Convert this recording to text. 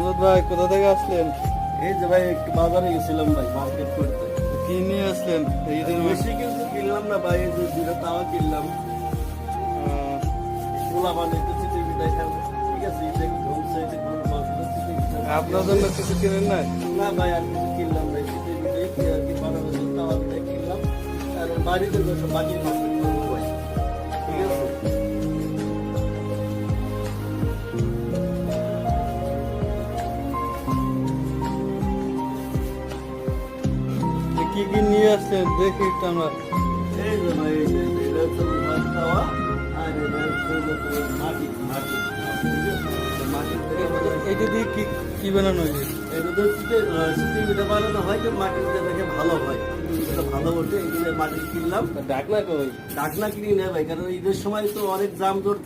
আমজাদ ভাই কোথা থেকে আসলেন? এই যে ভাই একটু বাজারে গেছিলাম ভাই, মার্কেট করতে। কি নিয়ে আসলেন ঈদের মধ্যে? বেশি কিছু কিনলাম না ভাই, এই যে দুটো তাওয়া কিনলাম। পোলা বানাইতে চিঠি মিঠাই খাবো, ঠিক আছে? এটা কি ঢুকছে, এটা কোনো মশলা চিঠি মিঠাই আপনার জন্য কিছু কিনেন নাই? না ভাই, আর কিছু কিনলাম ভাই, চিঠি মিঠাই কি আর কি বানাবো, তাওয়া মিঠাই কিনলাম। আর বাড়িতে বসে বাকি মার্কেট করবো ভাই, ঠিক আছে? কি কি নিয়ে আসছেন দেখি একটু আমরা। এই যে ভাই, এই যে এটা হচ্ছে রুমাল তাওয়া, আর এটা হচ্ছে মাটি মাটি, ঠিক আছে? মাটির থেকে বানানো। এটা দিয়ে কি কি বানানো হয়েছে? এটা তো চিঠি মিঠাই বানানো হয়, যে মাটির থেকে ভালো হয়, এটা ভালো ওঠে। এই জন্য মাটি কিনলাম। ডাকনা কই? ঢাকনা কিনি না ভাই, কারণ ঈদের সময় তো অনেক জাম জোর থাকে।